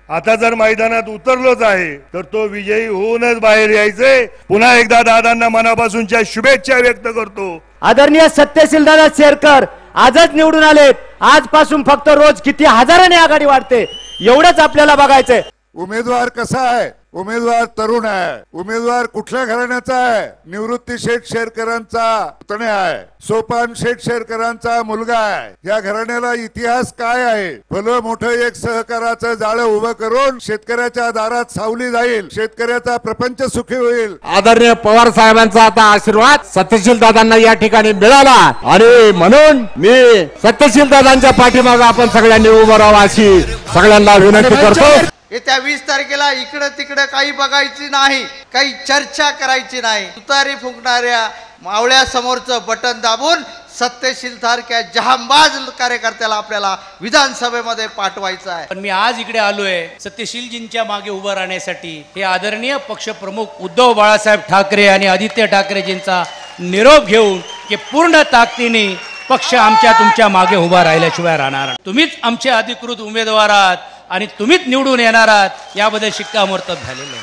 आता जर मैदानात उतरलोच आहे तर तो विजयी होऊनच बाहेर यायचे। पुन्हा एकदा दादांना मनापासूनच्या शुभेच्छा व्यक्त करतो। आदरणीय सत्यशील दादा शेरकर आजच निवडून आलेत, आजपासून फक्त रोज किती हजारांनी आघाडी वाढते एवढंच आपल्याला बघायचंय। उमेदवार कसा आहे? उमेदवार तरुण आहे। उमेदवार कुठल्या घराण्याचा आहे? निवृत्ती शेठ शेरकरांचा पुतण्या आहे, सोपान शेठ शेरकरांचा मुलगा आहे। या घराण्याला इतिहास काय आहे? भलं मोठं एक सहकाराचं जाळं उभं करून शेतकऱ्याच्या दारात सावली जाईल, शेतकऱ्याचा प्रपंच सुखी होईल। आदरणीय पवार साहेबांचा आता आशीर्वाद सत्यशील दादांना या ठिकाणी मिळाला आणि म्हणून मी सत्यशील दादांच्या पाठीमागे आपण सगळ्यांनी उभं राहावं अशी सगळ्यांना विनंती करतो। येत्या 20 तारखेला इकडे तिकडे काही बघायची नाही, काही चर्चा करायची नाही। तुतारी फुंकणाऱ्या मावळ्या समोरचं बटन दाबून सत्यशील सारख्या जहांबाज कार्यकर्त्याला आपल्याला विधानसभेमध्ये पाठवायचं आहे। पण मी आज इकडे आलोय सत्यशीलजींच्या मागे उभं राहण्यासाठी। हे आदरणीय पक्षप्रमुख उद्धव बाळासाहेब ठाकरे आणि आदित्य ठाकरेजींचा निरोप घेऊन की पूर्ण ताकदीने पक्ष आमच्या तुमच्या मागे उभा राहिल्याशिवाय राहणार। तुम्हीच आमचे अधिकृत उमेदवार आहात आणि तुम्हीच निवडून येणार आहात याबद्दल शिक्कामोर्तब झालेलं आहे।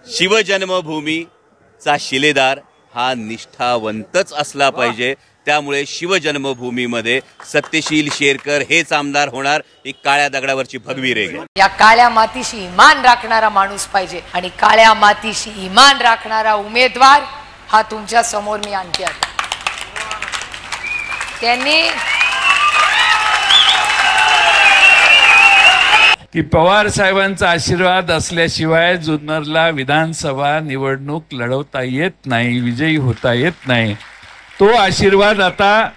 शिवजन्मभूमीचा शिलेदार हा निष्ठावंतच असला पाहिजे। त्यामुळे शिवजन्मभूमीमध्ये सत्यशील शेरकर हेच आमदार होणार। ही काळ्या दगडावरची भगवी रेघ आहे। या काळ्या मातीशी इमान राखणारा माणूस पाहिजे आणि काळ्या मातीशी इमान राखणारा उमेदवार हा तुमच्या समोर मी आणते आहे। त्यांनी की पवार साहेबांचा आशीर्वाद असल्याशिवाय जुन्नरला विधानसभा निवडणूक लढवता येत नाही, विजयी होता येत नाही। तो आशीर्वाद आता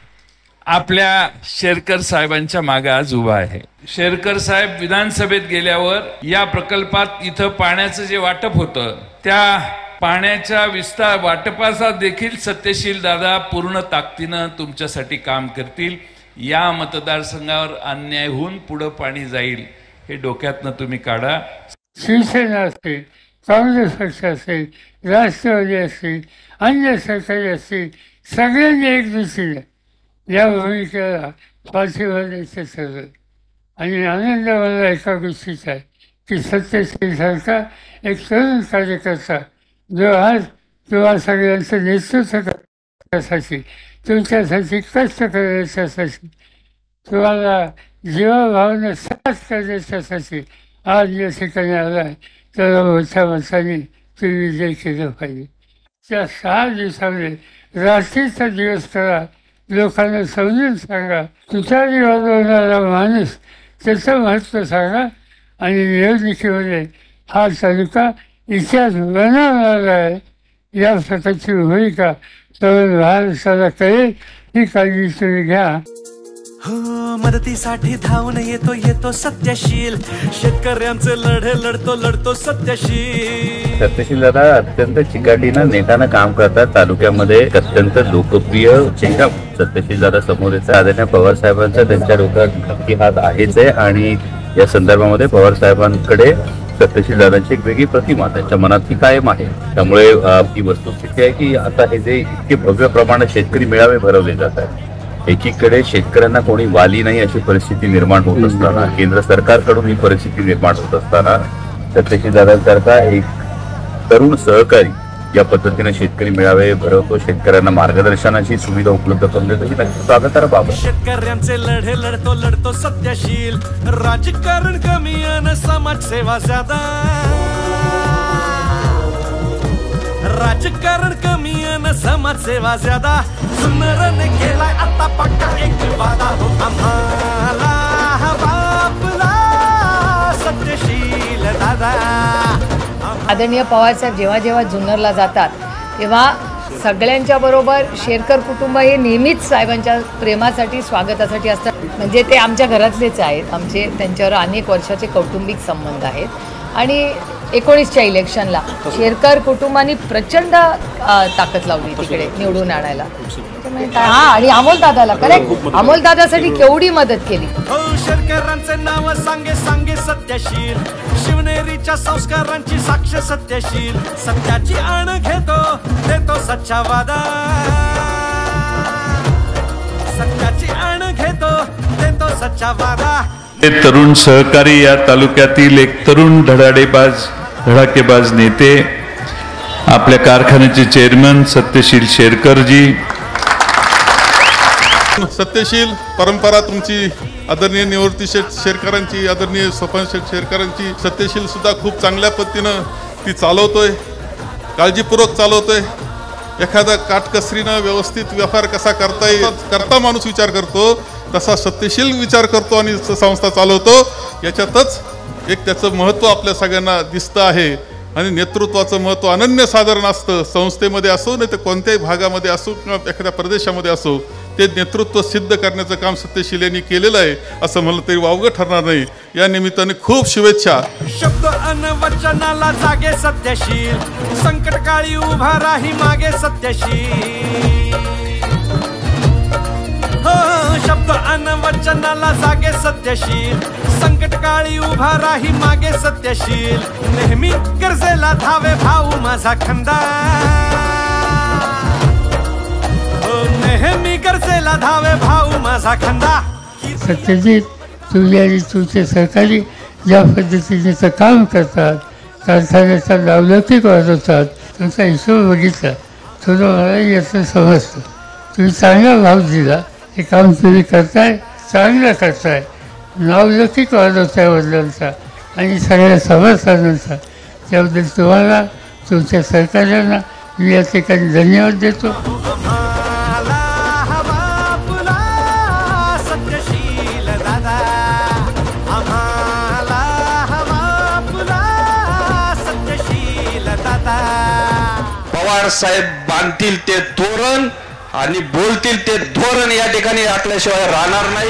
आपल्या शेरकर साहेबांच्या मागे आज उभा आहे। शेरकर साहेब विधानसभेत गेल्यावर या प्रकल्पात इथं पाण्याचं जे वाटप होतं त्या पाण्याच्या विस्तार वाटपाचा देखील सत्यशील दादा पूर्ण ताकदीनं तुमच्यासाठी काम करतील। या मतदारसंघावर अन्याय होऊन पुढे पाणी जाईल हे डोक्यातनं तुम्ही काढा। शिवसेना असेल, काँग्रेस पक्ष असेल, राष्ट्रवादी असेल, अन्य सरकारी असतील, सगळ्यांनी एक दृष्टीने या भूमिकेला पाठिंबा द्यायचं ठरवलं। आणि आनंद मला एका गोष्टीचा आहे की सत्यशीलसारखा एक तरुण कार्यकर्ता जो आज तुम्हा सगळ्यांचं नेतृत्व करण्यासाठी तुमच्यासाठी कष्ट करण्यासाठी तुम्हाला जीवाभावानं साथ करण्यासाठी आज या ठिकाणी आला आहे, तर मोठ्या माणसाने तुम्ही विजय केलं पाहिजे। त्या 6 दिवसामध्ये रात्रीचा दिवस करा, लोकांना समजून सांगा, तुतारी वाजवणारा माणूस त्याचं महत्त्व सांगा आणि निवडणुकीमध्ये हा तालुका इतिहास बनवणार आहे या प्रकारची भूमिका तरुण महाराष्ट्राला कळेल ही काळजी तुम्ही घ्या। मदतीसाठी धावून येतो सत्यशील, शेतकऱ्यांचे लढे लढतो सत्यशील। सत्यशील दादा अत्यंत चिकाटीनं नेटानं काम करतात। तालुक्यामध्ये अत्यंत लोकप्रिय चेहरा सत्यशील दादा समोर येतात। आदरणीय पवार साहेबांचा त्यांच्या डोक्यात नक्की हात आहेच आहे आणि या संदर्भामध्ये पवार साहेबांकडे सत्यशील दादांची एक वेगळी प्रतिमा त्यांच्या मनात ती कायम आहे। त्यामुळे ही वस्तुस्थिती आहे की आता हे जे इतके भव्य प्रमाणात शेतकरी मेळावे भरवले जात आहेत, एकीकडे शेतकऱ्यांना कोणी वाली नाही अशी परिस्थिती निर्माण होत असताना, केंद्र सरकारकडून ही परिस्थिती निर्माण होत असताना सत्यशील दादांसारखा एक तरुण सहकारी या पद्धतीने शेतकरी मेळावे भरवतो, शेतकऱ्यांना मार्गदर्शनाची सुविधा उपलब्ध करून देतो, ही नक्की स्वागतार्ह बाब आहे। शेतकऱ्यांचे लढे लढतो सत्यशील, राजकारण कमी आणि समाजसेवा ज्यादा, राजकारण कमी आणि समाजसेवा ज्यादा, जुन्नरने केलाय आता पक्का एक वादा हो आम्हाला बापला सत्यशील दादा। आदरणीय पवारसाहेब जेव्हा जेव्हा जुन्नरला जातात तेव्हा सगळ्यांच्या बरोबर शेरकर कुटुंब हे नेहमीच साहेबांच्या प्रेमासाठी स्वागतासाठी असतात। म्हणजे ते आमच्या घरातलेच आहेत, आमचे त्यांच्यावर अनेक वर्षाचे कौटुंबिक संबंध आहेत। आणि 19च्या इलेक्शनला शेरकर कुटुंबाने प्रचंड ताकद लावली तिकडे निवडून आणायला। हा आणि अमोल दादाला करेक्ट, अमोल दादासाठी केवढी मदत केली। शेरकरांचे नाव सांगे सत्यशील, शिवनेरीच्या संस्कारांची साक्ष सत्यशील, सत्याची आण देतो सच्चा वादा, सत्याची आण देतो तो सच्चा वादा. हे तरुण सहकारी या तालुक्यातील एक तरुण धडाकेबाज नेते, आपल्या कारखान्याचे चेअरमन सत्यशील शेरकरजी. सत्यशील परंपरा तुमची, आदरणीय निवृत्ती शेरकरांची, आदरणीय सोपान शेरकरांची. सत्यशील सुद्धा खूप चांगल्या पद्धतीनं ती चालवतोय, काळजीपूर्वक चालवतोय. एखादा काटकसरीनं व्यवस्थित व्यवहार कसा करता येईल करता माणूस विचार करतो, तसा सत्यशील विचार करतो आणि संस्था चालवतो. याच्यातच एक त्याचं महत्त्व आपल्या सगळ्यांना दिसतं आहे. आणि नेतृत्वाचं महत्त्व अनन्यसाधारण असतं. संस्थेमध्ये असो नाही तर कोणत्याही भागामध्ये असो किंवा एखाद्या प्रदेशामध्ये असो, ते नेतृत्व सिद्ध करण्याचं काम सत्यशील यांनी केलेलं आहे असं म्हणलं तरी वावगं ठरणार नाही. या निमित्ताने खूप शुभेच्छा. शब्द अन वचनाला जागे सत्यशील, संकटकाळी उभा राही मागे सत्यशील. शब्द अन वचनाला जागे सत्यशील, संकटकाळी उभा राही मागे सत्यशील. नेहमी गरजेला धावे भाऊ माझा खंदा, नेहमी गरजेला धावे भाऊ माझा खंदा. सत्यजित, तुझे आणि तुझे सहकारी ज्या पद्धतीने काम करतात, कारखान्याचा लवलौकिक वाढवतात, तुमचा हिशोब बघितला थोडं मला याचं समजतं. तुम्ही चांगला भाव दिला, हे काम तुम्ही करताय, चांगलं करताय, नावलौकिक वाढवताय वडिलांचा आणि सगळ्या सभासदांचा. त्याबद्दल तुम्हाला, तुमच्या सहकार्यांना मी या ठिकाणी धन्यवाद देतो. पवार साहेब बांधतील ते धोरण आणि बोलतील ते धोरण या ठिकाणी आपल्याशिवाय राहणार नाही.